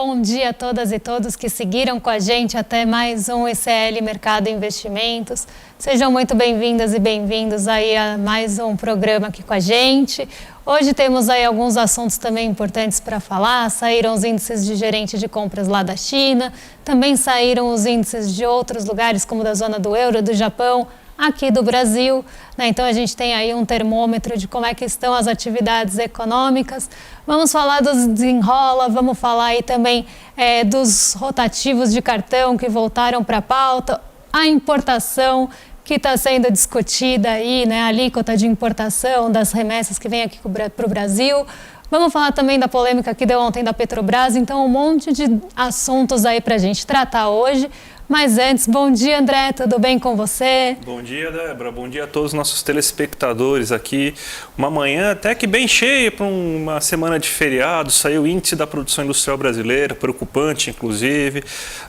Bom dia a todas e todos que seguiram com a gente até mais um ICL Mercado Investimentos. Sejam muito bem-vindas e bem-vindos aí a mais um programa aqui com a gente. Hoje temos aí alguns assuntos também importantes para falar. Saíram os índices de gerente de compras lá da China, também saíram os índices de outros lugares como da zona do euro, do Japão, aqui do Brasil, né? Então a gente tem aí um termômetro de como é que estão as atividades econômicas. Vamos falar dos desenrola, vamos falar aí também dos rotativos de cartão que voltaram para a pauta, a importação que está sendo discutida aí, né? A alíquota de importação das remessas que vem aqui para o Brasil. Vamos falar também da polêmica que deu ontem da Petrobras, então um monte de assuntos aí para a gente tratar hoje. Mas antes, bom dia André, tudo bem com você? Bom dia Débora, bom dia a todos os nossos telespectadores aqui. Uma manhã até que bem cheia para uma semana de feriado, saiu o índice da produção industrial brasileira, preocupante inclusive.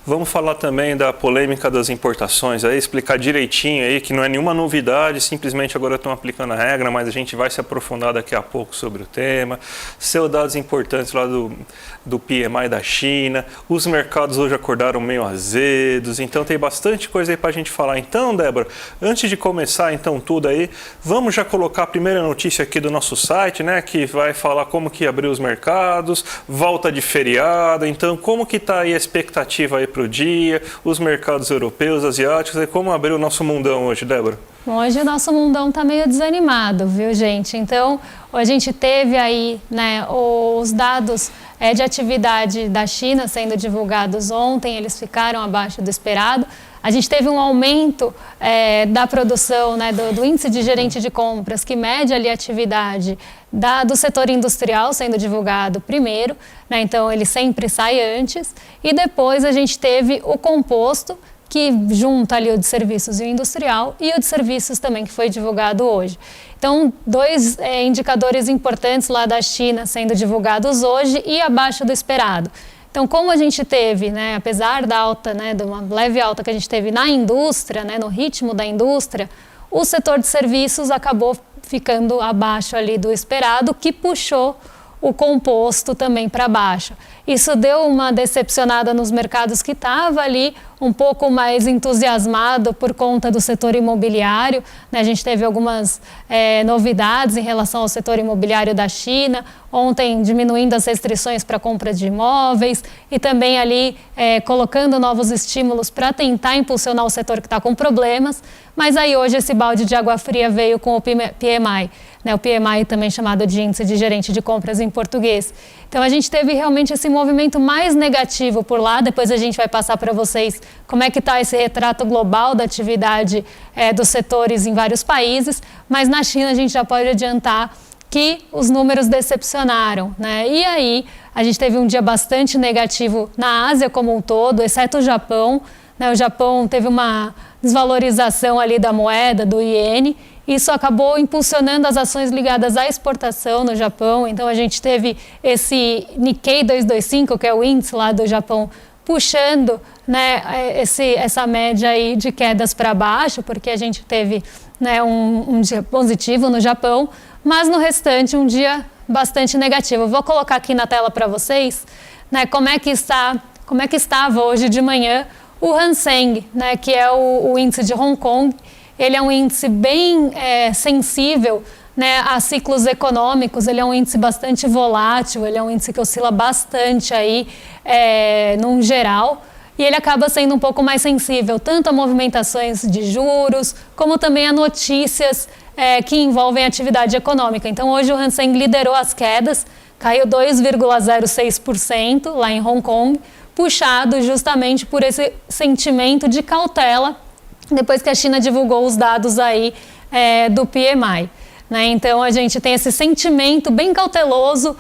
Vamos falar também da polêmica das importações, aí explicar direitinho aí que não é nenhuma novidade, simplesmente agora estão aplicando a regra, mas a gente vai se aprofundar daqui a pouco sobre o tema. Seu dados importantes lá do PMI da China, os mercados hoje acordaram meio azedos. Então tem bastante coisa aí para a gente falar. Então, Débora, antes de começar então tudo aí, vamos já colocar a primeira notícia aqui do nosso site, né, que vai falar como que abriu os mercados, volta de feriado, então como que está aí a expectativa aí para o dia, os mercados europeus, asiáticos, e como abriu o nosso mundão hoje, Débora? Hoje o nosso mundão está meio desanimado, viu, gente? Então, a gente teve aí, né, os dados de atividade da China sendo divulgados ontem, eles ficaram abaixo do esperado. A gente teve um aumento da produção, né, do índice de gerente de compras, que mede ali a atividade do setor industrial sendo divulgado primeiro, né, então ele sempre sai antes. E depois a gente teve o composto, que junta ali o de serviços e o industrial, e o de serviços também, que foi divulgado hoje. Então, dois indicadores importantes lá da China sendo divulgados hoje e abaixo do esperado. Então, como a gente teve, né, apesar da alta, né, de uma leve alta que a gente teve na indústria, né, no ritmo da indústria, o setor de serviços acabou ficando abaixo ali do esperado, que puxou o composto também para baixo. Isso deu uma decepcionada nos mercados que estava ali um pouco mais entusiasmado por conta do setor imobiliário, né? A gente teve algumas novidades em relação ao setor imobiliário da China, ontem diminuindo as restrições para compra de imóveis e também ali colocando novos estímulos para tentar impulsionar o setor que está com problemas, mas aí hoje esse balde de água fria veio com o PMI, né? O PMI também chamado de índice de gerente de compras em português. Então a gente teve realmente esse movimento mais negativo por lá, depois a gente vai passar para vocês como é que está esse retrato global da atividade dos setores em vários países, mas na China a gente já pode adiantar que os números decepcionaram, né? E aí a gente teve um dia bastante negativo na Ásia como um todo, exceto o Japão, né? O Japão teve uma desvalorização ali da moeda, do iene. Isso acabou impulsionando as ações ligadas à exportação no Japão. Então, a gente teve esse Nikkei 225, que é o índice lá do Japão, puxando, né, essa média aí de quedas para baixo, porque a gente teve, né, um dia positivo no Japão, mas no restante um dia bastante negativo. Eu vou colocar aqui na tela para vocês, né, como é que estava hoje de manhã o Hang Seng, né, que é o índice de Hong Kong. Ele é um índice bem sensível, né, a ciclos econômicos, ele é um índice bastante volátil, ele é um índice que oscila bastante aí, num geral, e ele acaba sendo um pouco mais sensível, tanto a movimentações de juros, como também a notícias que envolvem a atividade econômica. Então hoje o Hang Seng liderou as quedas, caiu 2,06% lá em Hong Kong, puxado justamente por esse sentimento de cautela, depois que a China divulgou os dados aí do PMI, né? Então a gente tem esse sentimento bem cauteloso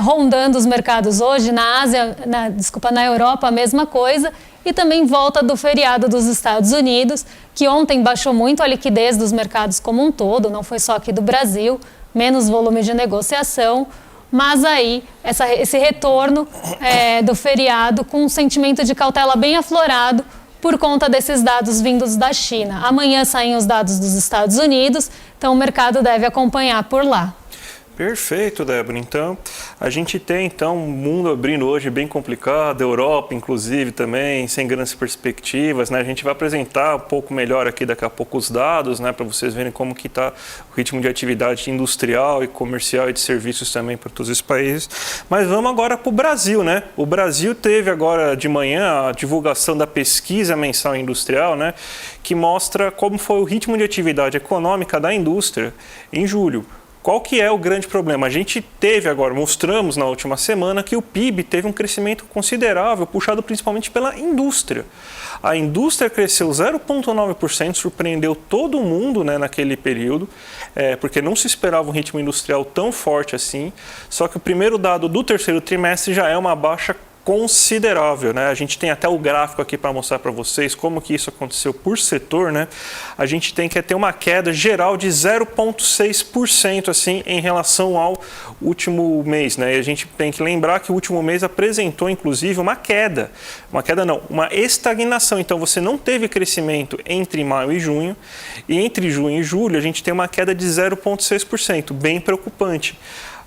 rondando os mercados hoje. Na Ásia, na Europa a mesma coisa, e também volta do feriado dos Estados Unidos, que ontem baixou muito a liquidez dos mercados como um todo, não foi só aqui do Brasil, menos volume de negociação, mas aí esse retorno do feriado com um sentimento de cautela bem aflorado por conta desses dados vindos da China. Amanhã saem os dados dos Estados Unidos, então o mercado deve acompanhar por lá. Perfeito, Débora. Então, a gente tem um mundo abrindo hoje bem complicado, Europa, inclusive, também, sem grandes perspectivas, né? A gente vai apresentar um pouco melhor aqui daqui a pouco os dados, né? Para vocês verem como que está o ritmo de atividade industrial e comercial e de serviços também para todos os países. Mas vamos agora para o Brasil, né? O Brasil teve agora de manhã a divulgação da pesquisa mensal industrial, né? Que mostra como foi o ritmo de atividade econômica da indústria em julho. Qual que é o grande problema? A gente teve agora, mostramos na última semana que o PIB teve um crescimento considerável, puxado principalmente pela indústria. A indústria cresceu 0,9%, surpreendeu todo mundo, né, naquele período, porque não se esperava um ritmo industrial tão forte assim. Só que o primeiro dado do terceiro trimestre já é uma baixa considerável, né? A gente tem até o gráfico aqui para mostrar para vocês como que isso aconteceu por setor, né? A gente tem que ter uma queda geral de 0,6% assim em relação ao último mês, né? E a gente tem que lembrar que o último mês apresentou inclusive uma estagnação. Então você não teve crescimento entre maio e junho, e entre junho e julho a gente tem uma queda de 0,6%, bem preocupante.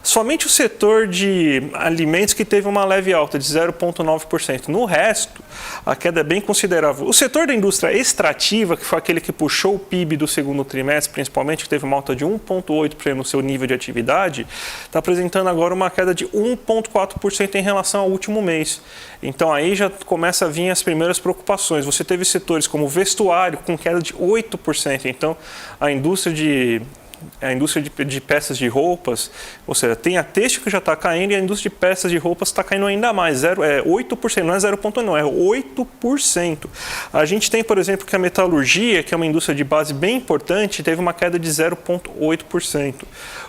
Somente o setor de alimentos que teve uma leve alta de 0,9%. No resto, a queda é bem considerável. O setor da indústria extrativa, que foi aquele que puxou o PIB do segundo trimestre, principalmente, que teve uma alta de 1,8% no seu nível de atividade, está apresentando agora uma queda de 1,4% em relação ao último mês. Então aí já começa a vir as primeiras preocupações. Você teve setores como o vestuário com queda de 8%. Então a indústria de peças de roupas, ou seja, tem a têxtil que já está caindo e a indústria de peças de roupas está caindo ainda mais, 8%, não é 0,9%, é 8%. A gente tem, por exemplo, que a metalurgia, que é uma indústria de base bem importante, teve uma queda de 0,8%.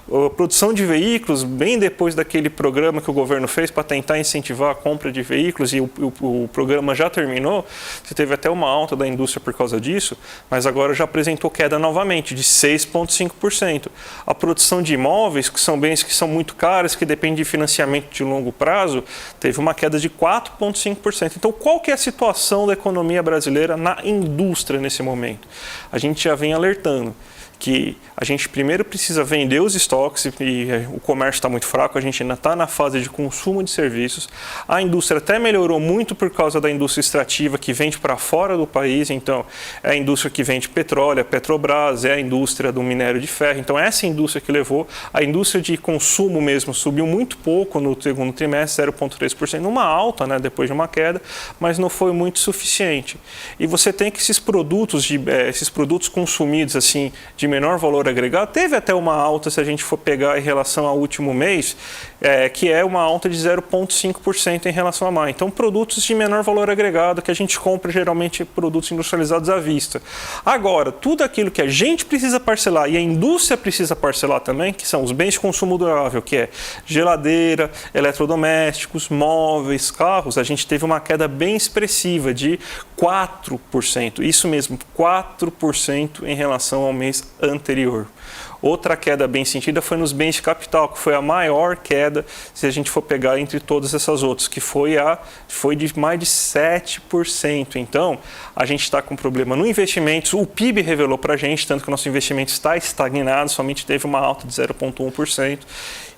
A produção de veículos, bem depois daquele programa que o governo fez para tentar incentivar a compra de veículos, e o programa já terminou, você teve até uma alta da indústria por causa disso, mas agora já apresentou queda novamente, de 6,5%. A produção de imóveis, que são bens que são muito caros, que dependem de financiamento de longo prazo, teve uma queda de 4,5%. Então, qual que é a situação da economia brasileira na indústria nesse momento? A gente já vem alertando que a gente primeiro precisa vender os estoques e o comércio está muito fraco, a gente ainda está na fase de consumo de serviços. A indústria até melhorou muito por causa da indústria extrativa que vende para fora do país, então é a indústria que vende petróleo, a Petrobras, é a indústria do minério de ferro, então essa indústria que levou. A indústria de consumo mesmo subiu muito pouco no segundo trimestre, 0,3%, uma alta, né, depois de uma queda, mas não foi muito suficiente. E você tem que esses produtos consumidos assim de menor valor agregado, teve até uma alta, se a gente for pegar em relação ao último mês, que é uma alta de 0,5% em relação a maio. Então, produtos de menor valor agregado que a gente compra, geralmente, produtos industrializados à vista. Agora, tudo aquilo que a gente precisa parcelar e a indústria precisa parcelar também, que são os bens de consumo durável, que é geladeira, eletrodomésticos, móveis, carros, a gente teve uma queda bem expressiva de 4%. Isso mesmo, 4% em relação ao mês anterior. Outra queda bem sentida foi nos bens de capital, que foi a maior queda, se a gente for pegar entre todas essas outras, que foi de mais de 7%. Então, a gente está com problema no investimentos, o PIB revelou para a gente, tanto que o nosso investimento está estagnado, somente teve uma alta de 0,1%.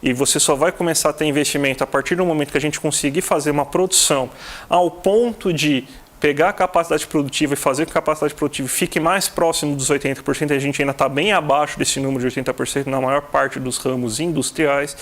E você só vai começar a ter investimento a partir do momento que a gente conseguir fazer uma produção ao ponto de pegar a capacidade produtiva e fazer com que a capacidade produtiva fique mais próximo dos 80%, a gente ainda está bem abaixo desse número de 80% na maior parte dos ramos industriais.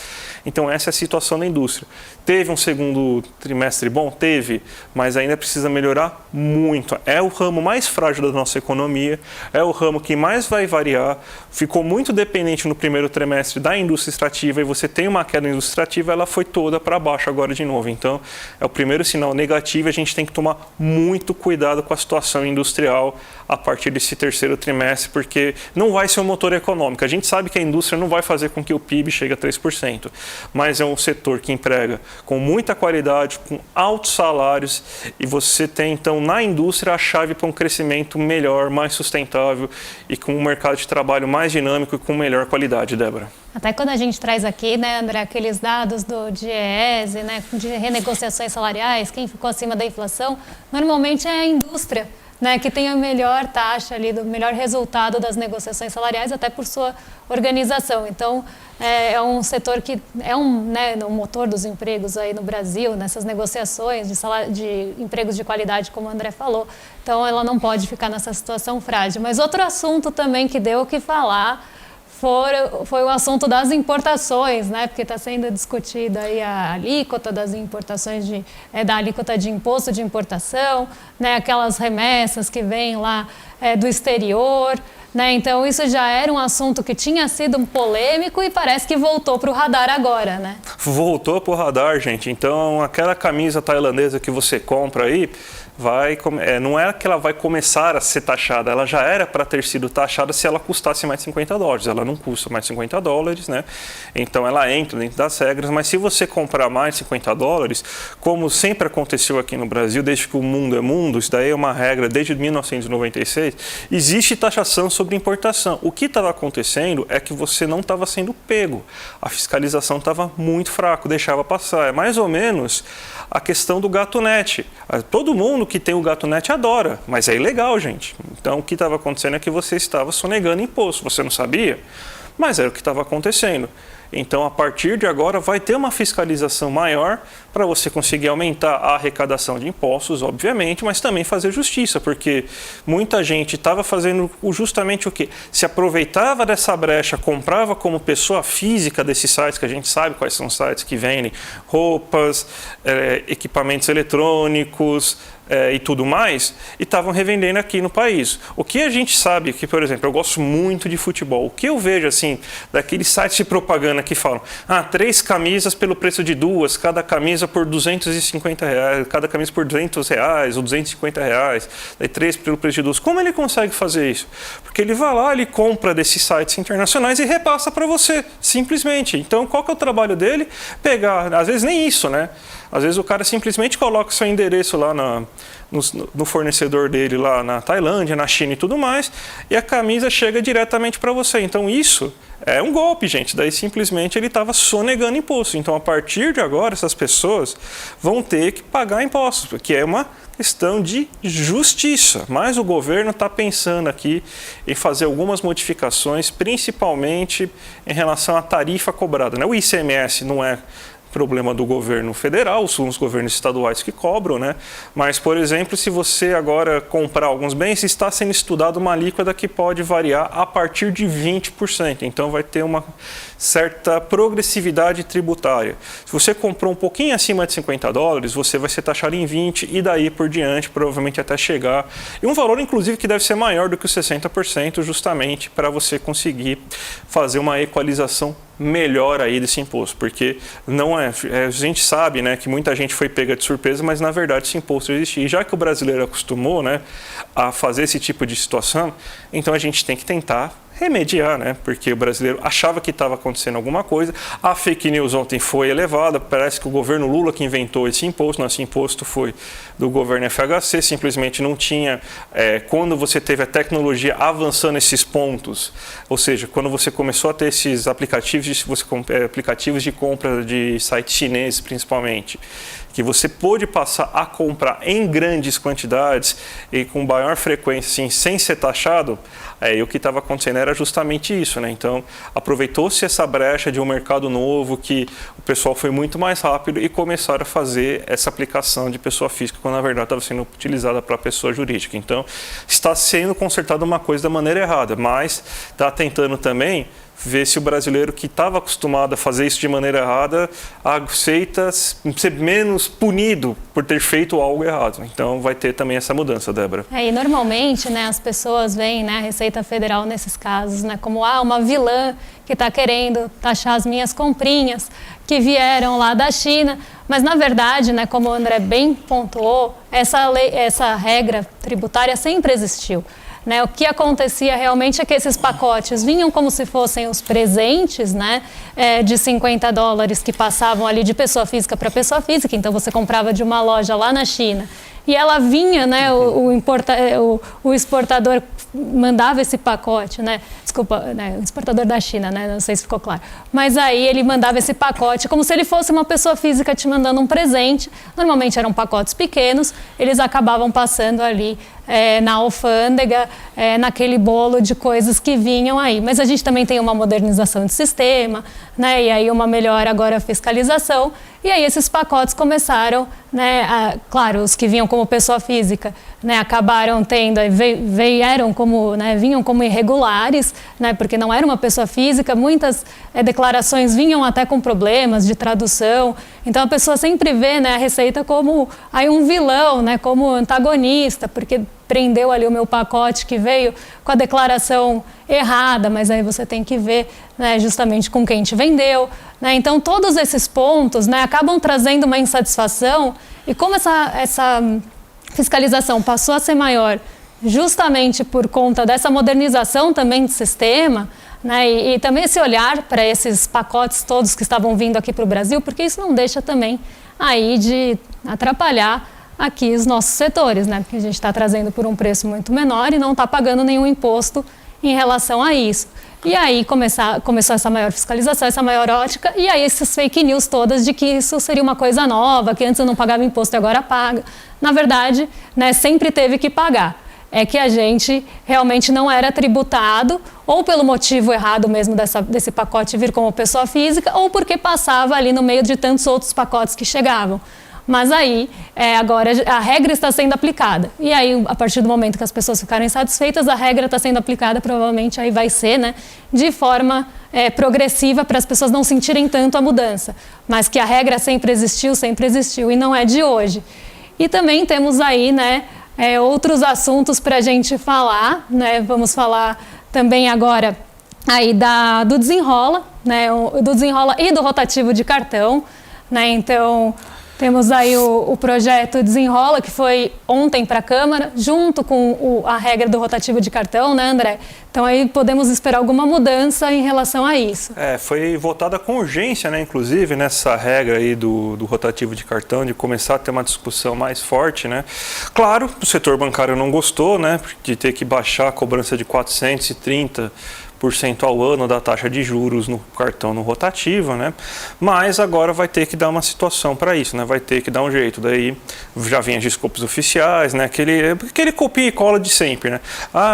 Então essa é a situação da indústria. Teve um segundo trimestre bom? Teve, mas ainda precisa melhorar muito. É o ramo mais frágil da nossa economia, é o ramo que mais vai variar, ficou muito dependente no primeiro trimestre da indústria extrativa e você tem uma queda na indústria extrativa, ela foi toda para baixo agora de novo. Então é o primeiro sinal negativo, a gente tem que tomar muito cuidado com a situação industrial a partir desse terceiro trimestre, porque não vai ser um motor econômico. A gente sabe que a indústria não vai fazer com que o PIB chegue a 3%, mas é um setor que emprega com muita qualidade, com altos salários, e você tem então na indústria a chave para um crescimento melhor, mais sustentável e com um mercado de trabalho mais dinâmico e com melhor qualidade, Débora. Até quando a gente traz aqui, né, André, aqueles dados do DIEESE, né, de renegociações salariais, quem ficou acima da inflação, normalmente é a indústria, né, que tem a melhor taxa ali, do melhor resultado das negociações salariais, até por sua organização. Então, é um setor que é né, um motor dos empregos aí no Brasil, nessas negociações de empregos de qualidade, como o André falou. Então, ela não pode ficar nessa situação frágil. Mas outro assunto também que deu o que falar foi o assunto das importações, né? Porque está sendo discutida aí a alíquota das importações, da alíquota de imposto de importação, né? Aquelas remessas que vêm lá do exterior, né? Então isso já era um assunto que tinha sido polêmico e parece que voltou para o radar agora, né? Voltou para o radar, gente. Então aquela camisa tailandesa que você compra aí, não é que ela vai começar a ser taxada, ela já era para ter sido taxada se ela custasse mais $50. Ela não custa mais $50, né? Então ela entra dentro das regras, mas se você comprar mais $50, como sempre aconteceu aqui no Brasil, desde que o mundo é mundo, isso daí é uma regra desde 1996, existe taxação sobre importação. O que estava acontecendo é que você não estava sendo pego, a fiscalização estava muito fraca, deixava passar. É mais ou menos a questão do gato net. Todo mundo que tem o gato net adora, mas é ilegal, gente. Então, o que estava acontecendo é que você estava sonegando imposto. Você não sabia, mas era o que estava acontecendo. Então, a partir de agora, vai ter uma fiscalização maior para você conseguir aumentar a arrecadação de impostos, obviamente, mas também fazer justiça, porque muita gente estava fazendo justamente o quê? Se aproveitava dessa brecha, comprava como pessoa física desses sites, que a gente sabe quais são os sites que vendem roupas, equipamentos eletrônicos, e tudo mais, e estavam revendendo aqui no país. O que a gente sabe que, por exemplo, eu gosto muito de futebol. O que eu vejo, assim, daqueles sites de propaganda que falam 3 camisas pelo preço de 2, cada camisa por R$250, cada camisa por R$200 ou R$250, daí 3 pelo preço de 2. Como ele consegue fazer isso? Porque ele vai lá, ele compra desses sites internacionais e repassa para você, simplesmente. Então, qual que é o trabalho dele? Pegar, às vezes nem isso, né? Às vezes o cara simplesmente coloca o seu endereço lá no fornecedor dele lá na Tailândia, na China e tudo mais, e a camisa chega diretamente para você. Então isso é um golpe, gente. Daí simplesmente ele estava sonegando imposto. Então a partir de agora essas pessoas vão ter que pagar impostos, porque é uma questão de justiça. Mas o governo está pensando aqui em fazer algumas modificações, principalmente em relação à tarifa cobrada, né? O ICMS não é problema do governo federal, são os governos estaduais que cobram, né? Mas, por exemplo, se você agora comprar alguns bens, está sendo estudada uma alíquota que pode variar a partir de 20%. Então, vai ter uma certa progressividade tributária. Se você comprou um pouquinho acima de $50, você vai ser taxado em 20% e daí por diante, provavelmente até chegar. E um valor, inclusive, que deve ser maior do que os 60%, justamente para você conseguir fazer uma equalização melhor aí desse imposto, porque não a gente sabe, né, que muita gente foi pega de surpresa, mas na verdade esse imposto existia. E já que o brasileiro acostumou, né, a fazer esse tipo de situação, então a gente tem que tentar remediar, né? Porque o brasileiro achava que estava acontecendo alguma coisa. A fake news ontem foi elevada, parece que o governo Lula que inventou esse imposto. Esse imposto foi do governo FHC, simplesmente não tinha. Quando você teve a tecnologia avançando esses pontos, ou seja, quando você começou a ter esses aplicativos de compra de sites chineses principalmente, que você pôde passar a comprar em grandes quantidades e com maior frequência, assim, sem ser taxado, e o que estava acontecendo era justamente isso, né? Então, aproveitou-se essa brecha de um mercado novo, que o pessoal foi muito mais rápido e começaram a fazer essa aplicação de pessoa física, quando na verdade estava sendo utilizada para pessoa jurídica. Então, está sendo consertada uma coisa da maneira errada, mas está tentando também ver se o brasileiro que estava acostumado a fazer isso de maneira errada aceita ser menos punido por ter feito algo errado. Então vai ter também essa mudança, Débora. E normalmente, né, as pessoas veem, né, a Receita Federal nesses casos, né, como uma vilã que está querendo taxar as minhas comprinhas que vieram lá da China. Mas, na verdade, né, como o André bem pontuou, essa regra tributária sempre existiu. Né, o que acontecia realmente é que esses pacotes vinham como se fossem os presentes, né, de $50 que passavam ali de pessoa física para pessoa física. Então você comprava de uma loja lá na China e ela vinha, né, o exportador mandava esse pacote, né? Desculpa, né? O exportador da China, né? Não sei se ficou claro. Mas aí ele mandava esse pacote como se ele fosse uma pessoa física te mandando um presente. Normalmente eram pacotes pequenos, eles acabavam passando ali na alfândega, naquele bolo de coisas que vinham aí. Mas a gente também tem uma modernização de sistema, né? E aí uma melhor agora fiscalização. E aí esses pacotes começaram, né? Claro, os que vinham como pessoa física, né? Acabaram tendo, vieram como, né? Vinham como irregulares, né? Porque não era uma pessoa física. Muitas declarações vinham até com problemas de tradução. Então a pessoa sempre vê, né, a Receita como aí um vilão, né? Como antagonista, porque prendeu ali o meu pacote que veio com a declaração errada, mas aí você tem que ver, né, justamente com quem te vendeu, né? Então todos esses pontos, né, acabam trazendo uma insatisfação, e como essa fiscalização passou a ser maior justamente por conta dessa modernização também do sistema, né, e também esse olhar para esses pacotes todos que estavam vindo aqui para o Brasil, porque isso não deixa também aí de atrapalhar aqui os nossos setores, né? Porque a gente está trazendo por um preço muito menor e não está pagando nenhum imposto em relação a isso. E aí começou essa maior fiscalização, essa maior ótica, e aí essas fake news todas de que isso seria uma coisa nova, que antes eu não pagava imposto e agora paga. Na verdade, né, sempre teve que pagar. É que a gente realmente não era tributado, ou pelo motivo errado mesmo desse pacote vir como pessoa física, ou porque passava ali no meio de tantos outros pacotes que chegavam. Mas aí, agora a regra está sendo aplicada. E aí, a partir do momento que as pessoas ficarem satisfeitas, a regra está sendo aplicada, provavelmente aí vai ser, né, de forma progressiva, para as pessoas não sentirem tanto a mudança. Mas que a regra sempre existiu e não é de hoje. E também temos aí, né, outros assuntos para a gente falar, né? Vamos falar também agora aí do Desenrola, né, do Desenrola e do rotativo de cartão, né? Então, temos aí o projeto Desenrola, que foi ontem para a Câmara, junto com a regra do rotativo de cartão, né, André? Então aí podemos esperar alguma mudança em relação a isso. Foi votada com urgência, né, inclusive, nessa regra aí do rotativo de cartão, de começar a ter uma discussão mais forte, né? Claro, o setor bancário não gostou, né, de ter que baixar a cobrança de 430% ao ano da taxa de juros no cartão no rotativo, né? Mas agora vai ter que dar uma situação para isso, né? Vai ter que dar um jeito. Daí já vem as desculpas oficiais, né? Aquele copia e cola de sempre, né?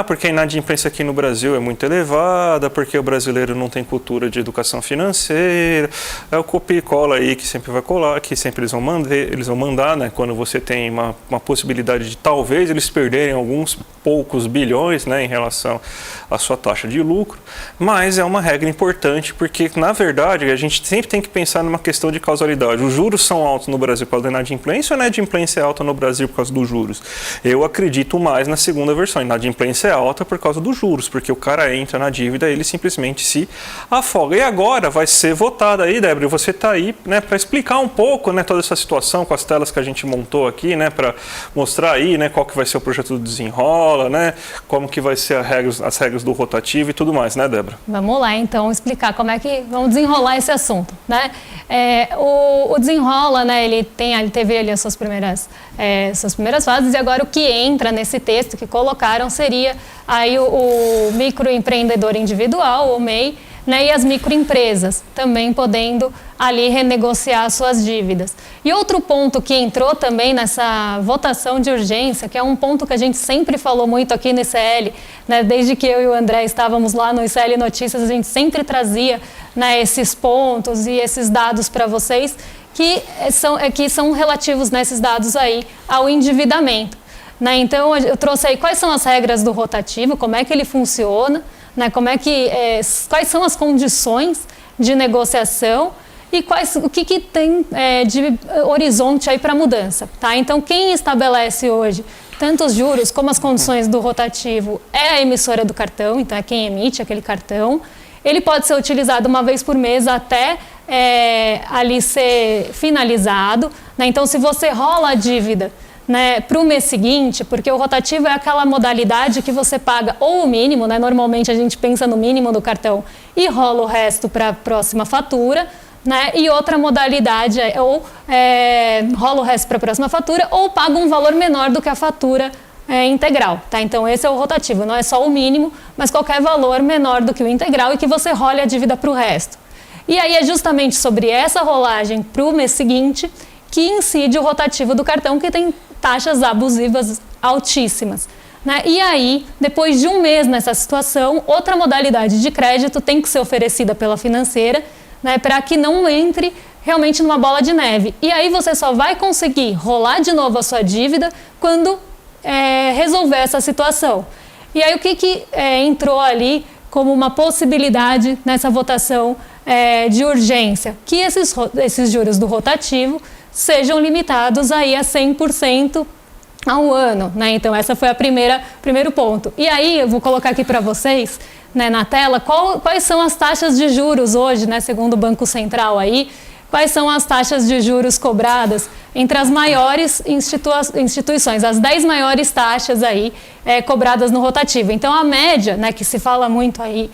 Porque a inadimplência aqui no Brasil é muito elevada, porque o brasileiro não tem cultura de educação financeira. É o copia e cola aí que sempre vai colar, que sempre eles vão mandar, né? Quando você tem uma possibilidade de talvez eles perderem alguns poucos bilhões, né, em relação à sua taxa de lucro. Mas é uma regra importante porque, na verdade, a gente sempre tem que pensar numa questão de causalidade. Os juros são altos no Brasil por causa da inadimplência ou a inadimplência é alta no Brasil por causa dos juros? Eu acredito mais na segunda versão. A inadimplência é alta por causa dos juros, porque o cara entra na dívida e ele simplesmente se afoga. E agora vai ser votada aí, Débora, você está aí, né, para explicar um pouco, né, toda essa situação com as telas que a gente montou aqui, né, para mostrar aí, né, qual que vai ser o projeto do Desenrola, né, como que vai ser as regras do rotativo e tudo mais, né, Débora? Vamos lá, então, explicar como é que vamos desenrolar esse assunto, né? O Desenrola, né, ele teve ali as suas primeiras fases, e agora o que entra nesse texto que colocaram seria aí o microempreendedor individual, o MEI, né, e as microempresas também podendo ali renegociar suas dívidas. E outro ponto que entrou também nessa votação de urgência, que é um ponto que a gente sempre falou muito aqui no ICL, né, desde que eu e o André estávamos lá no ICL Notícias, a gente sempre trazia, né, esses pontos e esses dados para vocês, que são relativos nesses dados aí ao endividamento, né? Então eu trouxe aí quais são as regras do rotativo, como é que ele funciona, né, quais são as condições de negociação e o que tem de horizonte aí para mudança, tá? Então, quem estabelece hoje tanto os juros como as condições do rotativo é a emissora do cartão, então é quem emite aquele cartão. Ele pode ser utilizado uma vez por mês até ali ser finalizado, né? Então, se você rola a dívida, né, para o mês seguinte, porque o rotativo é aquela modalidade que você paga ou o mínimo, né, normalmente a gente pensa no mínimo do cartão e rola o resto para a próxima fatura, né, e outra modalidade rola o resto para a próxima fatura ou paga um valor menor do que a fatura integral, tá? Então esse é o rotativo, não é só o mínimo, mas qualquer valor menor do que o integral e que você role a dívida para o resto. E aí é justamente sobre essa rolagem para o mês seguinte que incide o rotativo do cartão, que tem taxas abusivas altíssimas, né? E aí, depois de um mês nessa situação, outra modalidade de crédito tem que ser oferecida pela financeira, né, para que não entre realmente numa bola de neve. E aí você só vai conseguir rolar de novo a sua dívida quando resolver essa situação. E aí o que entrou ali como uma possibilidade nessa votação de urgência? Que esses juros do rotativo sejam limitados aí a 100% ao ano, né? Então essa foi primeiro ponto. E aí eu vou colocar aqui para vocês, né, na tela quais são as taxas de juros hoje, né, segundo o Banco Central aí, quais são as taxas de juros cobradas entre as maiores instituições, as 10 maiores taxas aí cobradas no rotativo. Então a média, né, que se fala muito aí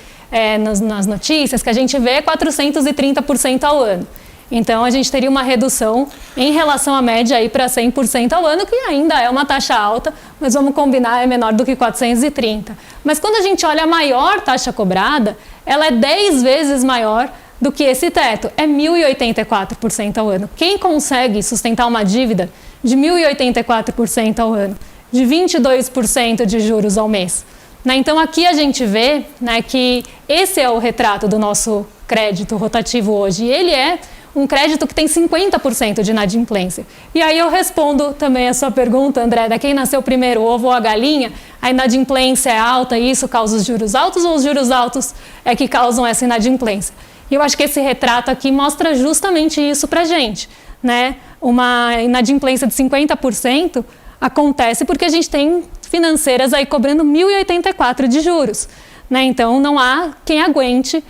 nas notícias, que a gente vê é 430% ao ano. Então, a gente teria uma redução em relação à média aí para 100% ao ano, que ainda é uma taxa alta, mas vamos combinar, é menor do que 430. Mas quando a gente olha a maior taxa cobrada, ela é 10 vezes maior do que esse teto, é 1.084% ao ano. Quem consegue sustentar uma dívida de 1.084% ao ano, de 22% de juros ao mês? Né? Então, aqui a gente vê, né, que esse é o retrato do nosso crédito rotativo hoje, e ele é um crédito que tem 50% de inadimplência. E aí eu respondo também a sua pergunta, André, da quem nasceu primeiro, o ovo ou a galinha, a inadimplência é alta e isso causa os juros altos, ou os juros altos é que causam essa inadimplência? E eu acho que esse retrato aqui mostra justamente isso pra gente, né? Uma inadimplência de 50% acontece porque a gente tem financeiras aí cobrando 1.084 de juros, né? Então não há quem aguente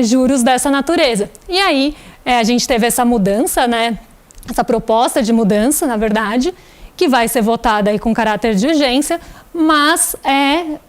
juros dessa natureza. E aí a gente teve essa mudança, né? Essa proposta de mudança, na verdade, que vai ser votada aí com caráter de urgência, mas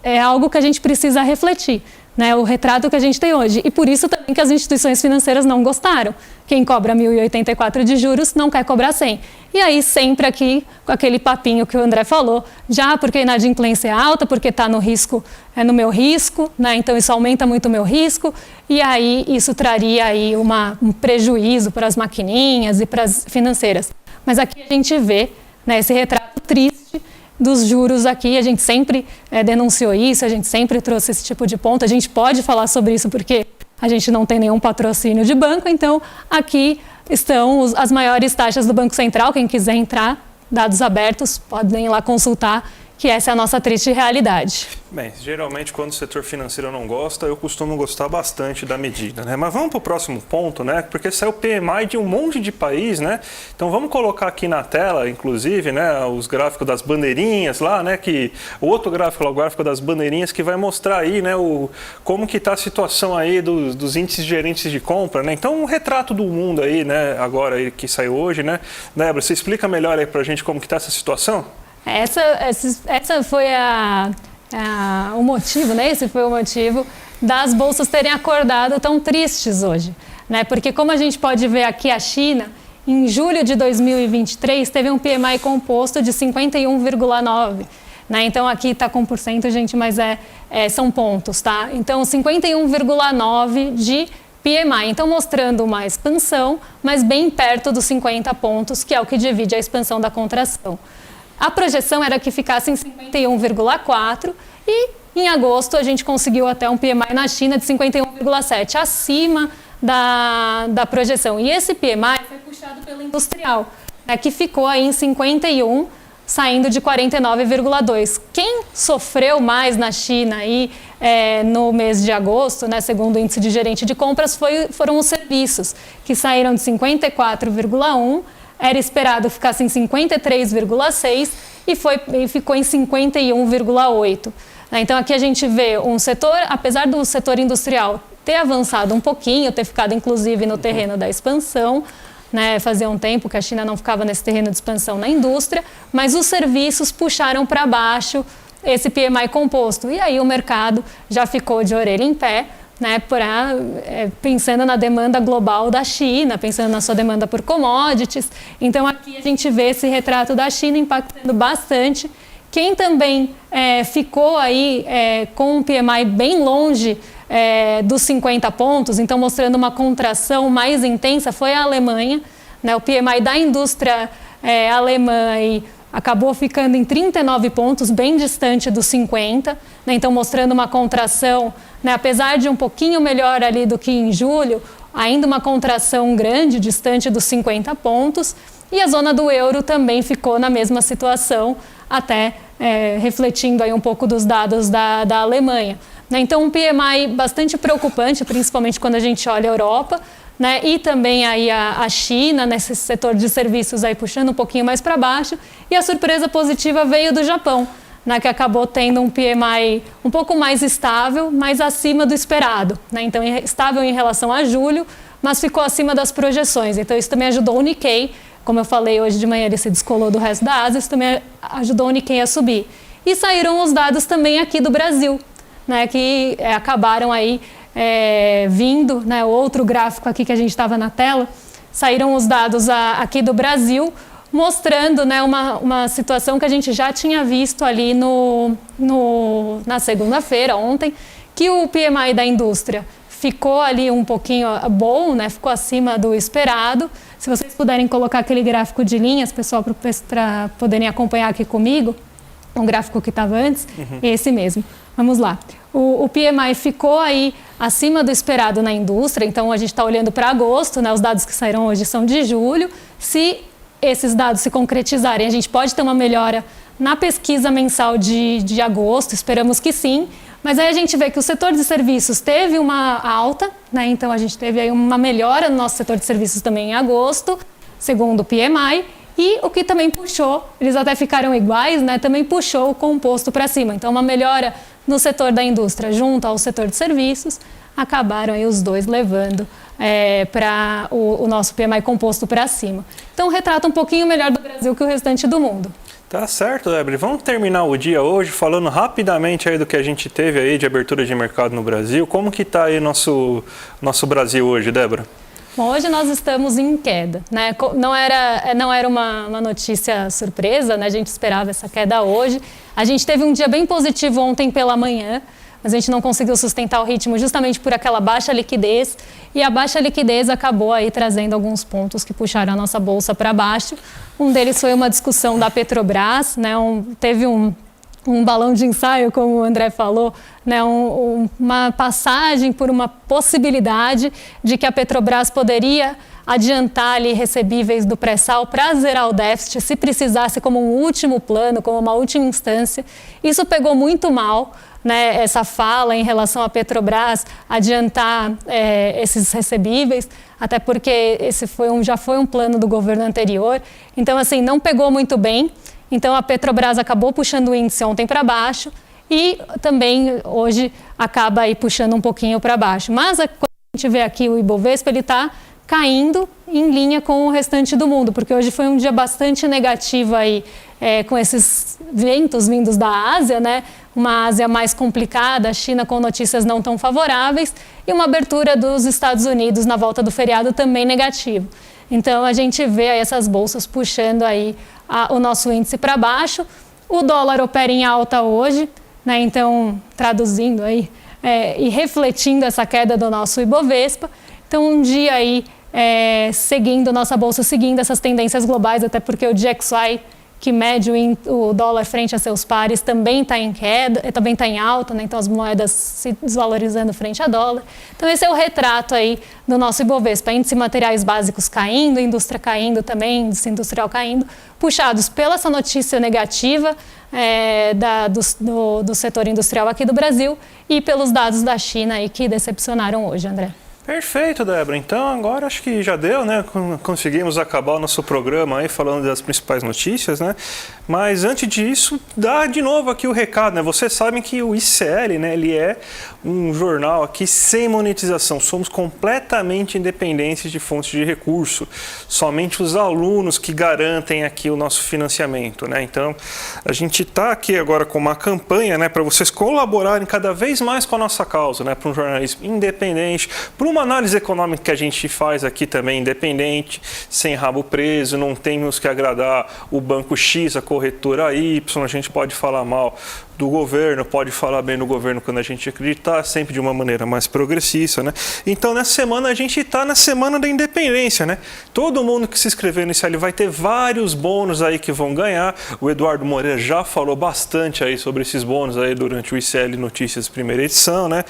é algo que a gente precisa refletir, né? O retrato que a gente tem hoje. E por isso também que as instituições financeiras não gostaram. Quem cobra 1.084 de juros não quer cobrar 100. E aí sempre aqui com aquele papinho que o André falou, já porque a inadimplência é alta, porque está no risco, no meu risco, né? Então isso aumenta muito o meu risco, e aí isso traria aí um prejuízo para as maquininhas e para as financeiras. Mas aqui a gente vê, né, esse retrato triste dos juros aqui, a gente sempre denunciou isso, a gente sempre trouxe esse tipo de ponto, a gente pode falar sobre isso porque a gente não tem nenhum patrocínio de banco, então aqui estão as maiores taxas do Banco Central, quem quiser entrar, dados abertos, podem ir lá consultar, que essa é a nossa triste realidade. Bem, geralmente quando o setor financeiro não gosta, eu costumo gostar bastante da medida, né? Mas vamos para o próximo ponto, né? Porque saiu PMI de um monte de país, né? Então vamos colocar aqui na tela, inclusive, né, os gráficos das bandeirinhas lá, né? Que o outro gráfico, o gráfico das bandeirinhas, que vai mostrar aí, né, como que está a situação aí dos índices gerentes de compra, né? Então um retrato do mundo aí, né? Agora aí que saiu hoje, né? Débora, você explica melhor aí para a gente como que está essa situação? Essa foi o motivo, né? Esse foi o motivo das bolsas terem acordado tão tristes hoje, né? Porque como a gente pode ver aqui, a China, em julho de 2023, teve um PMI composto de 51,9, né? Então aqui está com por cento, gente, mas são pontos, tá? Então 51,9 de PMI, então mostrando uma expansão, mas bem perto dos 50 pontos, que é o que divide a expansão da contração. A projeção era que ficasse em 51,4 e em agosto a gente conseguiu até um PMI na China de 51,7, acima da projeção. E esse PMI foi puxado pelo industrial, né, que ficou aí em 51, saindo de 49,2. Quem sofreu mais na China aí, no mês de agosto, né, segundo o índice de gerente de compras, foram os serviços, que saíram de 54,1, era esperado ficar em 53,6 e ficou em 51,8. Então aqui a gente vê um setor, apesar do setor industrial ter avançado um pouquinho, ter ficado inclusive no terreno da expansão, né, fazia um tempo que a China não ficava nesse terreno de expansão na indústria, mas os serviços puxaram para baixo esse PMI composto. E aí o mercado já ficou de orelha em pé, né, pensando na demanda global da China, pensando na sua demanda por commodities. Então aqui a gente vê esse retrato da China impactando bastante Quem também ficou aí com um PMI bem longe dos 50 pontos, então mostrando uma contração mais intensa, foi a Alemanha, né? O PMI da indústria alemã aí acabou ficando em 39 pontos, bem distante dos 50, né? Então mostrando uma contração, né? Apesar de um pouquinho melhor ali do que em julho, ainda uma contração grande, distante dos 50 pontos, e a zona do euro também ficou na mesma situação, até refletindo aí um pouco dos dados da Alemanha. Né? Então um PMI bastante preocupante, principalmente quando a gente olha a Europa, né? E também aí a China, nesse setor de serviços aí puxando um pouquinho mais para baixo, e a surpresa positiva veio do Japão, né? Que acabou tendo um PMI um pouco mais estável, mas acima do esperado, né? Então estável em relação a julho, mas ficou acima das projeções, então isso também ajudou o Nikkei, como eu falei hoje de manhã ele se descolou do resto da Ásia, isso também ajudou o Nikkei a subir. E saíram os dados também aqui do Brasil, né? Que acabaram aí vindo, né, outro gráfico aqui que a gente estava na tela, saíram os dados aqui do Brasil, mostrando, né, uma situação que a gente já tinha visto ali na segunda-feira, ontem, que o PMI da indústria ficou ali um pouquinho bom, né, ficou acima do esperado. Se vocês puderem colocar aquele gráfico de linhas, pessoal, para poderem acompanhar aqui comigo, um gráfico que estava antes, esse mesmo. Vamos lá. O PMI ficou aí acima do esperado na indústria, então a gente está olhando para agosto, né? Os dados que saíram hoje são de julho. Se esses dados se concretizarem, a gente pode ter uma melhora na pesquisa mensal de agosto, esperamos que sim, mas aí a gente vê que o setor de serviços teve uma alta, né? Então a gente teve aí uma melhora no nosso setor de serviços também em agosto, segundo o PMI, e o que também puxou, eles até ficaram iguais, né? Também puxou o composto para cima, então uma melhora no setor da indústria junto ao setor de serviços, acabaram aí os dois levando para o nosso PMI composto para cima. Então retrata um pouquinho melhor do Brasil que o restante do mundo. Tá certo, Débora. Vamos terminar o dia hoje falando rapidamente aí do que a gente teve aí de abertura de mercado no Brasil. Como que está aí nosso Brasil hoje, Débora? Bom, hoje nós estamos em queda, né? Não era uma notícia surpresa, né? A gente esperava essa queda hoje. A gente teve um dia bem positivo ontem pela manhã, mas a gente não conseguiu sustentar o ritmo justamente por aquela baixa liquidez, e a baixa liquidez acabou aí trazendo alguns pontos que puxaram a nossa bolsa para baixo. Um deles foi uma discussão da Petrobras, né? Teve um balão de ensaio, como o André falou, né, uma passagem por uma possibilidade de que a Petrobras poderia adiantar ali recebíveis do pré-sal para zerar o déficit, se precisasse como um último plano, como uma última instância. Isso pegou muito mal, né, essa fala em relação à Petrobras adiantar esses recebíveis, até porque esse já foi um plano do governo anterior. Então, assim, não pegou muito bem. Então, a Petrobras acabou puxando o índice ontem para baixo e também hoje acaba aí puxando um pouquinho para baixo. Mas quando a gente vê aqui o Ibovespa, ele está caindo em linha com o restante do mundo, porque hoje foi um dia bastante negativo aí, com esses ventos vindos da Ásia, né? Uma Ásia mais complicada, a China com notícias não tão favoráveis e uma abertura dos Estados Unidos na volta do feriado também negativo. Então, a gente vê aí essas bolsas puxando aí o nosso índice para baixo. O dólar opera em alta hoje, né? Então, traduzindo aí e refletindo essa queda do nosso Ibovespa. Então, um dia aí nossa bolsa seguindo essas tendências globais, até porque o DXY, que mede o dólar frente a seus pares, também está em queda, também está em alta, né? Então as moedas se desvalorizando frente a dólar. Então esse é o retrato aí do nosso Ibovespa, índice materiais básicos caindo, indústria caindo também, índice industrial caindo, puxados pela essa notícia negativa do setor industrial aqui do Brasil e pelos dados da China aí que decepcionaram hoje, André. Perfeito, Débora. Então agora acho que já deu, né? Conseguimos acabar o nosso programa aí falando das principais notícias, né? Mas antes disso, dá de novo aqui o recado, né? Vocês sabem que o ICL, né? Ele é um jornal aqui sem monetização. Somos completamente independentes de fontes de recurso. Somente os alunos que garantem aqui o nosso financiamento, né? Então a gente está aqui agora com uma campanha, né? Para vocês colaborarem cada vez mais com a nossa causa, né? Para um jornalismo independente, para uma análise econômica que a gente faz aqui também independente, sem rabo preso, não temos que agradar o banco X, a corretora Y, a gente pode falar mal do governo, pode falar bem do governo quando a gente acreditar, sempre de uma maneira mais progressista, né? Então, nessa semana, a gente está na semana da independência, né? Todo mundo que se inscrever no ICL vai ter vários bônus aí que vão ganhar. O Eduardo Moreira já falou bastante aí sobre esses bônus aí durante o ICL Notícias primeira edição, né?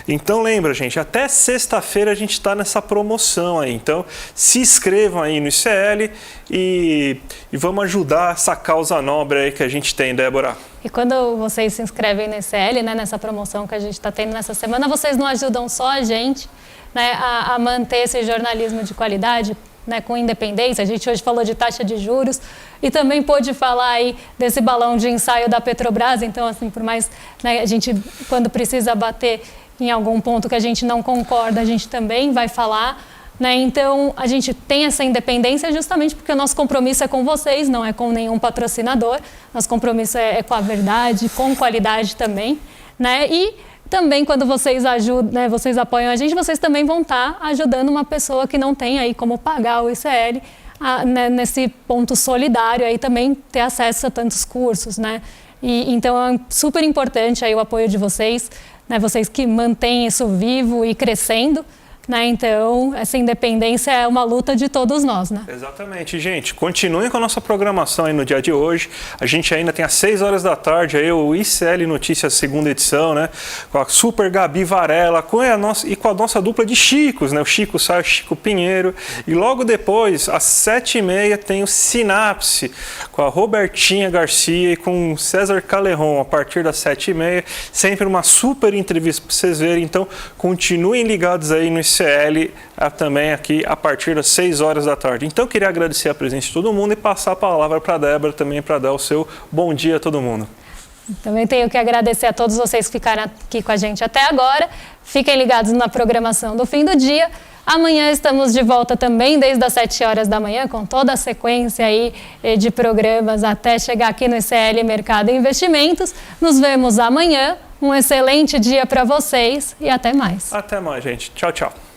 Então, lembra, gente, até sexta-feira a gente está nessa promoção aí. Então, se inscrevam aí no ICL e vamos ajudar essa causa nobre aí que a gente tem, Débora. E quando vocês se inscrevem no ICL, né, nessa promoção que a gente está tendo nessa semana, vocês não ajudam só a gente, né, a manter esse jornalismo de qualidade, né, com independência. A gente hoje falou de taxa de juros e também pôde falar aí desse balão de ensaio da Petrobras. Então, assim, por mais, né, a gente, quando precisa bater em algum ponto que a gente não concorda, a gente também vai falar. Né? Então, a gente tem essa independência justamente porque o nosso compromisso é com vocês, não é com nenhum patrocinador. Nosso compromisso é com a verdade, com qualidade também. Né? E também, quando vocês ajudam, né, vocês apoiam a gente, vocês também vão estar ajudando uma pessoa que não tem aí como pagar o ICL, né, nesse ponto solidário, aí também ter acesso a tantos cursos. Né? E, então, é super importante aí o apoio de vocês, né, vocês que mantêm isso vivo e crescendo. Né? Então, essa independência é uma luta de todos nós, né? Exatamente, gente. Continuem com a nossa programação aí no dia de hoje. A gente ainda tem às 6 horas da tarde aí o ICL Notícias segunda edição, né? Com a Super Gabi Varela com a nossa dupla de Chicos, né? O Chico Sá e o Chico Pinheiro. E logo depois, às 7h30, tem o Sinapse com a Robertinha Garcia e com o César Calerron, a partir das 7h30. Sempre uma super entrevista para vocês verem. Então, continuem ligados aí no ICL também aqui a partir das 6 horas da tarde. Então, queria agradecer a presença de todo mundo e passar a palavra para a Débora também para dar o seu bom dia a todo mundo. Também tenho que agradecer a todos vocês que ficaram aqui com a gente até agora. Fiquem ligados na programação do fim do dia. Amanhã estamos de volta também, desde as 7 horas da manhã, com toda a sequência aí de programas até chegar aqui no ICL Mercado e Investimentos. Nos vemos amanhã. Um excelente dia para vocês e até mais. Até mais, gente. Tchau, tchau.